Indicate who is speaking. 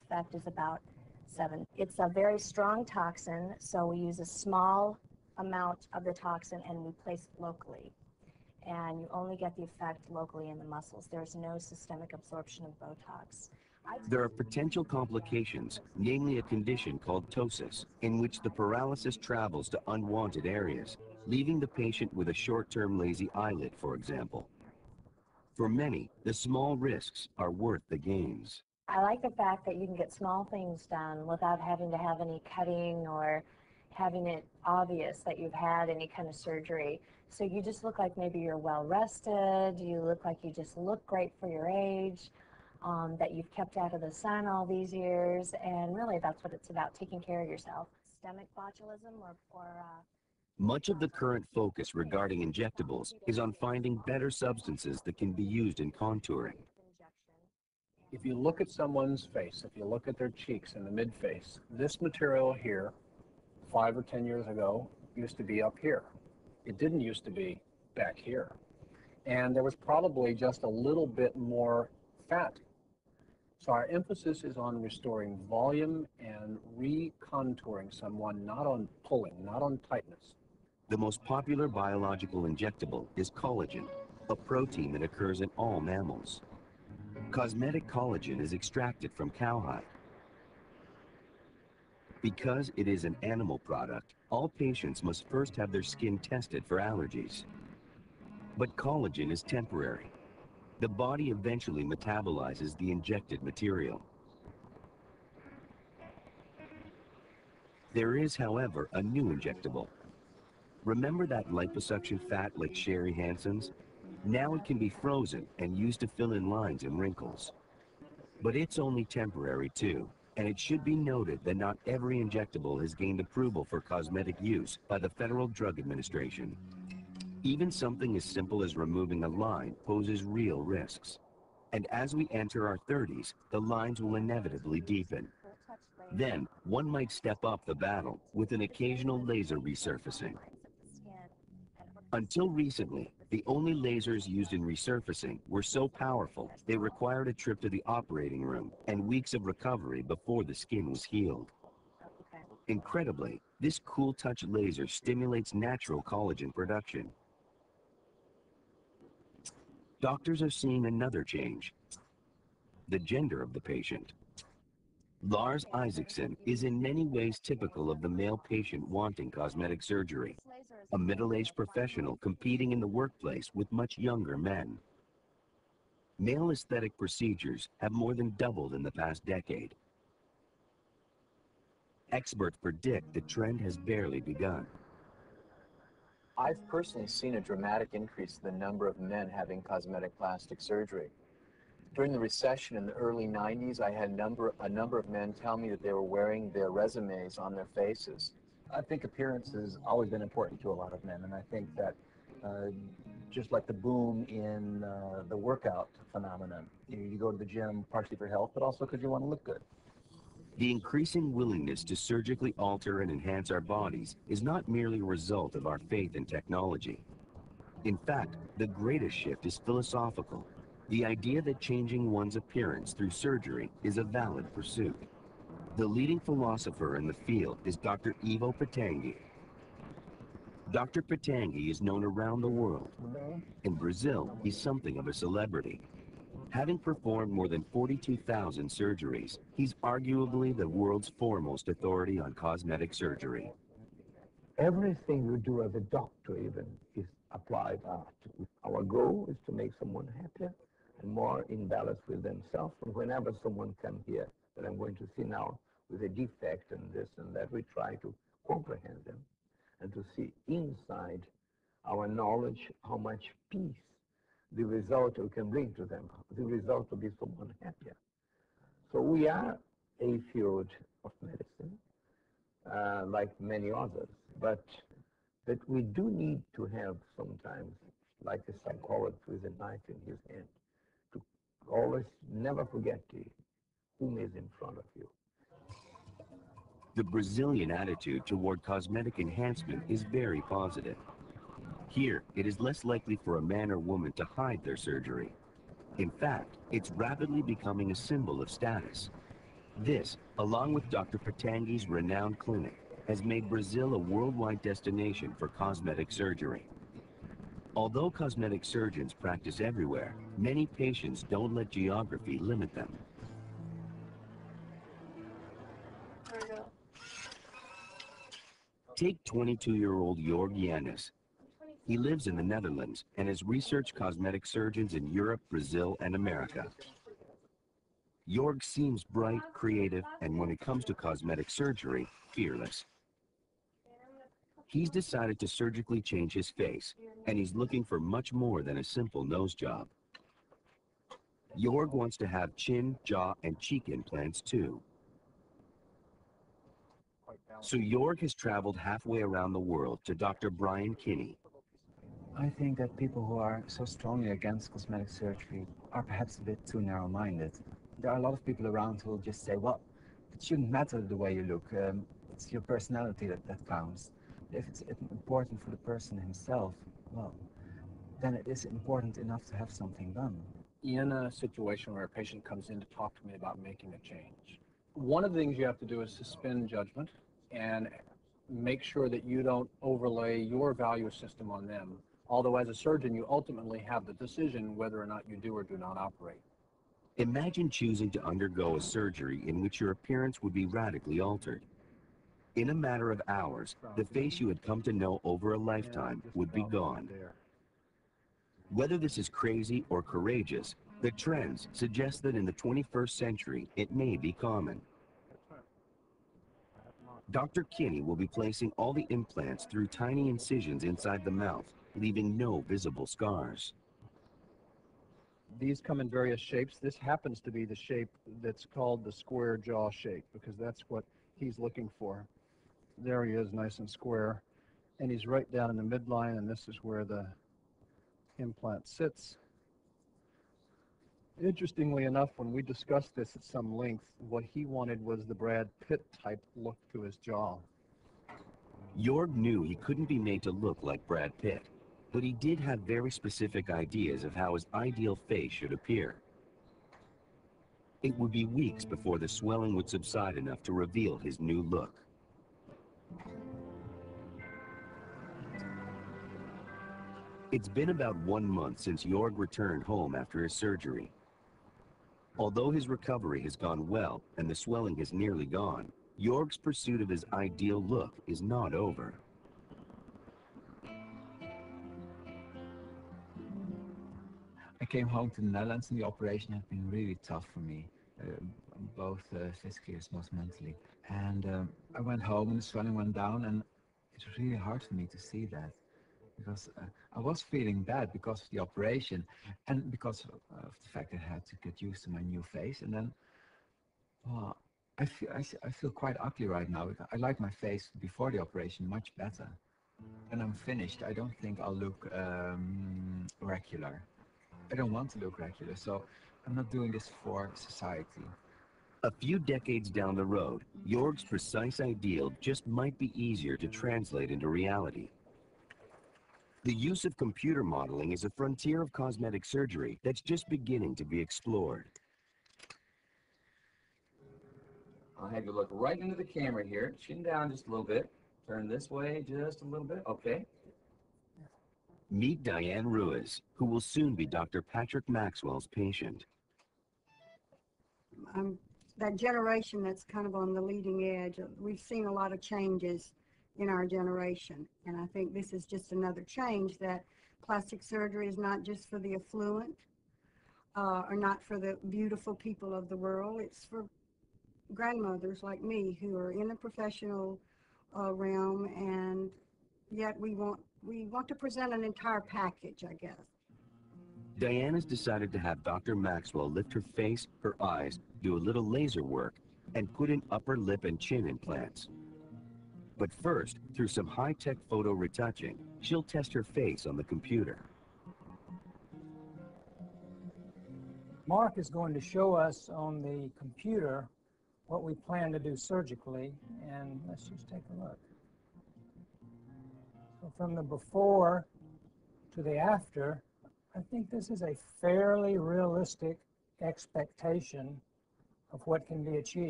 Speaker 1: effect is about 7. It's a very strong toxin, so we use a small amount of the toxin and we place it locally. And you only get the effect locally in the muscles. There's no systemic absorption of Botox.
Speaker 2: There are potential complications, namely a condition called ptosis, in which the paralysis travels to unwanted areas, leaving the patient with a short-term lazy eyelid, for example. For many, the small risks are worth the gains.
Speaker 1: I like the fact that you can get small things done without having to have any cutting or having it obvious that you've had any kind of surgery. So you just look like maybe you're well rested, you look like you just look great for your age, that you've kept out of the sun all these years, and really that's what it's about, taking care of yourself. Systemic botulism
Speaker 2: Much of the current focus regarding injectables is on finding better substances that can be used in contouring.
Speaker 3: If you look at someone's face, if you look at their cheeks and the mid-face, this material here, 5 or 10 years ago, used to be up here. It didn't used to be back here. And there was probably just a little bit more fat. So our emphasis is on restoring volume and recontouring someone, not on pulling, not on tightness.
Speaker 2: The most popular biological injectable is collagen, a protein that occurs in all mammals. Cosmetic collagen is extracted from cowhide. Because it is an animal product, all patients must first have their skin tested for allergies. But collagen is temporary. The body eventually metabolizes the injected material. There is, however, a new injectable. Remember that liposuction fat like Sherry Hansen's? Now it can be frozen and used to fill in lines and wrinkles. But it's only temporary too, and it should be noted that not every injectable has gained approval for cosmetic use by the Federal Drug Administration. Even something as simple as removing a line poses real risks. And as we enter our 30s, the lines will inevitably deepen. Then, one might step up the battle with an occasional laser resurfacing. Until recently, the only lasers used in resurfacing were so powerful they required a trip to the operating room and weeks of recovery before the skin was healed. Incredibly, this cool touch laser stimulates natural collagen production. Doctors are seeing another change: the gender of the patient. Lars Isaacson is in many ways typical of the male patient wanting cosmetic surgery, a middle-aged professional competing in the workplace with much younger men. Male aesthetic procedures have more than doubled in the past decade. Experts predict the trend has barely begun.
Speaker 4: I've personally seen a dramatic increase in the number of men having cosmetic plastic surgery. During the recession in the early 90s, I had a number of men tell me that they were wearing their resumes on their faces.
Speaker 5: I think appearance has always been important to a lot of men, and I think that just like the boom in the workout phenomenon, you go to the gym partially for health, but also because you want to look good.
Speaker 2: The increasing willingness to surgically alter and enhance our bodies is not merely a result of our faith in technology. In fact, the greatest shift is philosophical. The idea that changing one's appearance through surgery is a valid pursuit. The leading philosopher in the field is Dr. Ivo Pitangui. Dr. Pitangui is known around the world. In Brazil, he's something of a celebrity. Having performed more than 42,000 surgeries, he's arguably the world's foremost authority on cosmetic surgery.
Speaker 6: Everything you do as a doctor even is applied art. Our goal is to make someone happier and more in balance with themselves. And whenever someone comes here that I'm going to see now with a defect and this and that, we try to comprehend them and to see inside our knowledge how much peace the result we can bring to them, the result to be someone happier. So we are a field of medicine, like many others, but that we do need to have sometimes, like a psychologist with a knife in his hand, to always never forget whom is in front of you.
Speaker 2: The Brazilian attitude toward cosmetic enhancement is very positive. Here, it is less likely for a man or woman to hide their surgery. In fact, it's rapidly becoming a symbol of status. This, along with Dr. Patangi's renowned clinic, has made Brazil a worldwide destination for cosmetic surgery. Although cosmetic surgeons practice everywhere, many patients don't let geography limit them. Take 22-year-old Jorg Janus. He lives in the Netherlands and has researched cosmetic surgeons in Europe, Brazil, and America. Jorg seems bright, creative, and when it comes to cosmetic surgery, fearless. He's decided to surgically change his face, and he's looking for much more than a simple nose job. Jorg wants to have chin, jaw, and cheek implants too. So Jorg has traveled halfway around the world to Dr. Brian Kinney.
Speaker 7: I think that people who are so strongly against cosmetic surgery are perhaps a bit too narrow-minded. There are a lot of people around who will just say, well, it shouldn't matter the way you look. It's your personality that counts. If it's important for the person himself, well, then it is important enough to have something done.
Speaker 3: In a situation where a patient comes in to talk to me about making a change, one of the things you have to do is suspend judgment and make sure that you don't overlay your value system on them. Although as a surgeon, you ultimately have the decision whether or not you do or do not operate.
Speaker 2: Imagine choosing to undergo a surgery in which your appearance would be radically altered. In a matter of hours, the face you had come to know over a lifetime would be gone. Whether this is crazy or courageous, the trends suggest that in the 21st century, it may be common. Dr. Kinney will be placing all the implants through tiny incisions inside the mouth, leaving no visible scars.
Speaker 3: These come in various shapes. This happens to be the shape that's called the square jaw shape because that's what he's looking for. There he is, nice and square. And he's right down in the midline, and this is where the implant sits. Interestingly enough, when we discussed this at some length, what he wanted was the Brad Pitt type look to his jaw.
Speaker 2: Jorg knew he couldn't be made to look like Brad Pitt, but he did have very specific ideas of how his ideal face should appear. It would be weeks before the swelling would subside enough to reveal his new look. It's been about 1 month since Jorg returned home after his surgery. Although his recovery has gone well and the swelling has nearly gone, Jorg's pursuit of his ideal look is not over.
Speaker 7: I came home to the Netherlands and the operation had been really tough for me, both physically as well as mentally. And I went home and the swelling went down, and it was really hard for me to see that because I was feeling bad because of the operation and because of the fact that I had to get used to my new face. And then, well, I feel quite ugly right now. I like my face before the operation much better. When I'm finished, I don't think I'll look regular. I don't want to look regular, so I'm not doing this for society.
Speaker 2: A few decades down the road, Jorg's precise ideal just might be easier to translate into reality. The use of computer modeling is a frontier of cosmetic surgery that's just beginning to be explored.
Speaker 7: I'll have you look right into the camera here, chin down just a little bit, turn this way just a little bit, okay.
Speaker 2: Meet Diane Ruiz, who will soon be Dr. Patrick Maxwell's patient.
Speaker 8: That generation that's kind of on the leading edge. We've seen a lot of changes in our generation, and I think this is just another change, that plastic surgery is not just for the affluent or not for the beautiful people of the world. It's for grandmothers like me who are in the professional realm, and yet we want to present an entire package, I guess.
Speaker 2: Diana's decided to have Dr. Maxwell lift her face, her eyes, do a little laser work, and put in upper lip and chin implants. But first, through some high-tech photo retouching, she'll test her face on the computer.
Speaker 9: Mark is going to show us on the computer what we plan to do surgically, and let's just take a look. So from the before to the after, I think this is a fairly realistic expectation of what can be achieved.